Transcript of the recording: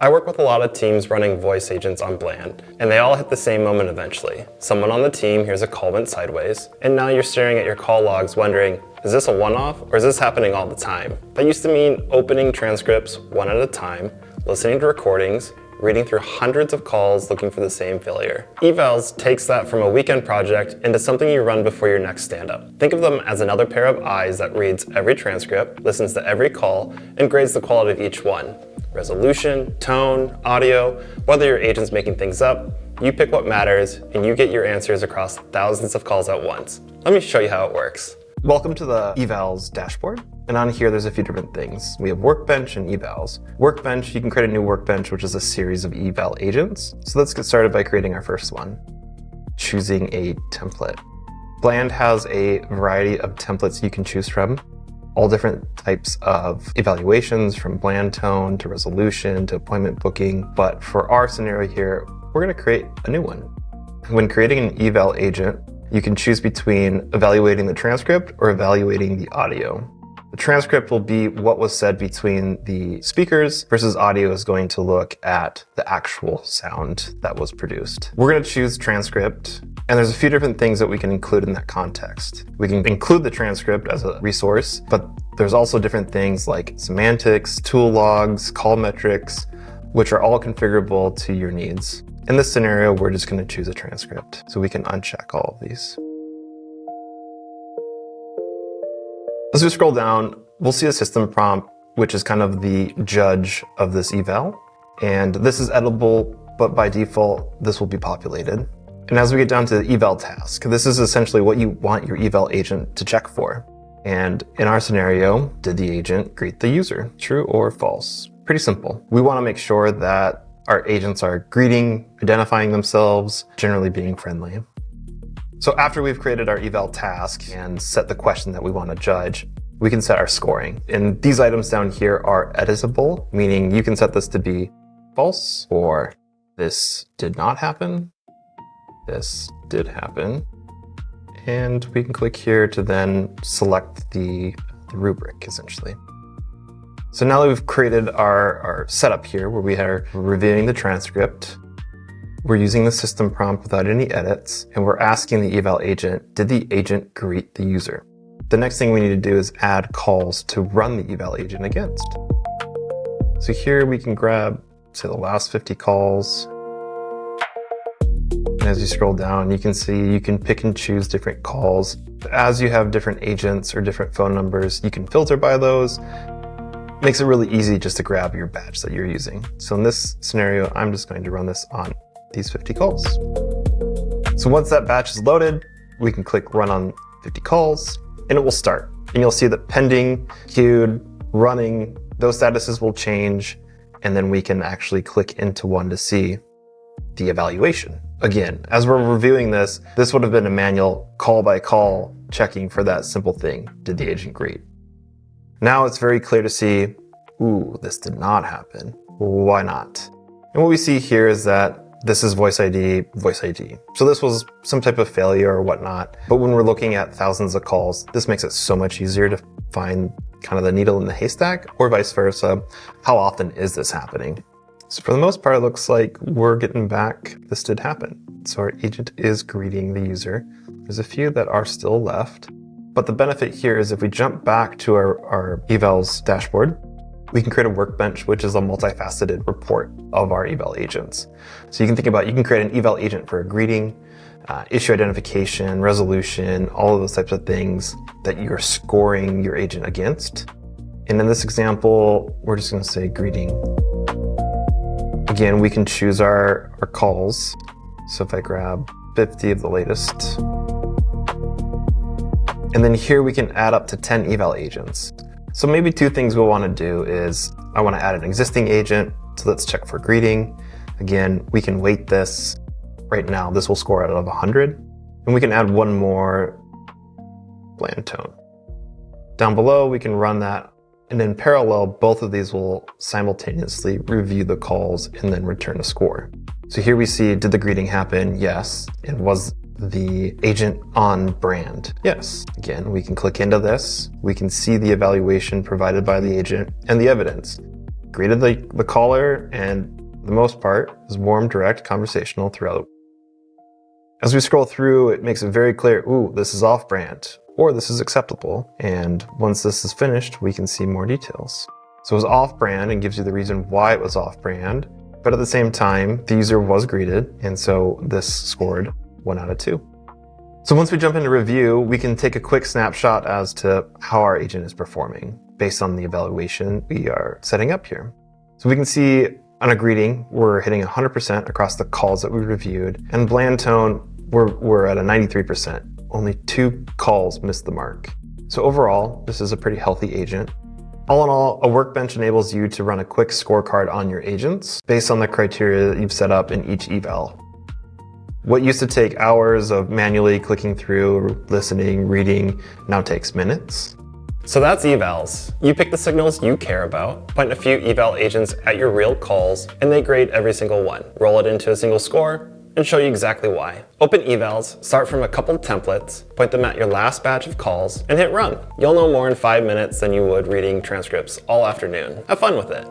I work with a lot of teams running voice agents on Bland, and they all hit the same moment eventually. Someone on the team hears a call went sideways, and now you're staring at your call logs wondering, is this a one-off or is this happening all the time? That used to mean opening transcripts one at a time, listening to recordings, reading through hundreds of calls looking for the same failure. Evals takes that from a weekend project into something you run before your next stand-up. Think of them as another pair of eyes that reads every transcript, listens to every call, and grades the quality of each one. Resolution, tone, audio, whether your agent's making things up, you pick what matters and you get your answers across thousands of calls at once. Let me show you how it works. Welcome to the Evals dashboard. And on here, there's a few different things. We have Workbench and Evals. Workbench, you can create a new workbench, which is a series of eval agents. So let's get started by creating our first one, choosing a template. Bland has a variety of templates you can choose from. All different types of evaluations, from bland tone to resolution to appointment booking. But for our scenario here, we're going to create a new one. When creating an eval agent, you can choose between evaluating the transcript or evaluating the audio. The transcript will be what was said between the speakers versus audio is going to look at the actual sound that was produced. We're going to choose transcript, and there's a few different things that we can include in that context. We can include the transcript as a resource, but there's also different things like semantics, tool logs, call metrics, which are all configurable to your needs. In this scenario, we're just going to choose a transcript, so we can uncheck all of these. As we scroll down, we'll see a system prompt, which is kind of the judge of this eval. And this is editable, but by default, this will be populated. And as we get down to the eval task, this is essentially what you want your eval agent to check for. And in our scenario, did the agent greet the user? True or false? Pretty simple. We want to make sure that our agents are greeting, identifying themselves, generally being friendly. So after we've created our eval task and set the question that we want to judge, we can set our scoring. And these items down here are editable, meaning you can set this to be false, or this did not happen, this did happen. And we can click here to then select the rubric, essentially. So now that we've created our setup here, where we are reviewing the transcript, we're using the system prompt without any edits, and we're asking the eval agent, did the agent greet the user? The next thing we need to do is add calls to run the eval agent against. So here we can grab, say, the last 50 calls. And as you scroll down, you can see you can pick and choose different calls. As you have different agents or different phone numbers, you can filter by those. Makes it really easy just to grab your batch that you're using. So in this scenario, I'm just going to run this on these 50 calls. So once that batch is loaded, we can click run on 50 calls and it will start. And you'll see that pending, queued, running, those statuses will change. And then we can actually click into one to see the evaluation. Again, as we're reviewing this, this would have been a manual call by call checking for that simple thing. Did the agent greet? Now it's very clear to see, ooh, this did not happen. Why not? And what we see here is that this is voice ID, voice ID. So this was some type of failure or whatnot. But when we're looking at thousands of calls, this makes it so much easier to find kind of the needle in the haystack, or vice versa. How often is this happening? So for the most part, it looks like we're getting back, this did happen. So our agent is greeting the user. There's a few that are still left. But the benefit here is if we jump back to our evals dashboard, we can create a workbench, which is a multifaceted report of our eval agents. So you can think about, you can create an eval agent for a greeting, issue identification, resolution, all of those types of things that you're scoring your agent against. And in this example, we're just going to say greeting. Again, we can choose our calls. So if I grab 50 of the latest, and then here we can add up to 10 eval agents. So maybe two things we'll want to do is I want to add an existing agent. So let's check for greeting. Again, we can weight this. Right now, this will score out of 100. And we can add one more bland tone. Down below, we can run that. And in parallel, both of these will simultaneously review the calls and then return a score. So here we see, did the greeting happen? Yes. And was the agent on brand? Yes. Again, we can click into this. We can see the evaluation provided by the agent and the evidence. greeted the caller, and for the most part, is warm, direct, conversational throughout. As we scroll through, it makes it very clear, ooh, this is off-brand, or this is acceptable. And once this is finished, we can see more details. So it was off-brand and gives you the reason why it was off-brand, but at the same time, the user was greeted, and so this scored 1 out of 2. So once we jump into review, we can take a quick snapshot as to how our agent is performing based on the evaluation we are setting up here. So we can see on a greeting, we're hitting 100% across the calls that we reviewed, and bland tone, we're at a 93%. Only 2 calls missed the mark. So overall, this is a pretty healthy agent. All in all, a workbench enables you to run a quick scorecard on your agents based on the criteria that you've set up in each eval. What used to take hours of manually clicking through, listening, reading, now takes minutes. So that's evals. You pick the signals you care about, point a few eval agents at your real calls, and they grade every single one. Roll it into a single score, and show you exactly why. Open evals, start from a couple templates, point them at your last batch of calls, and hit run. You'll know more in 5 minutes than you would reading transcripts all afternoon. Have fun with it.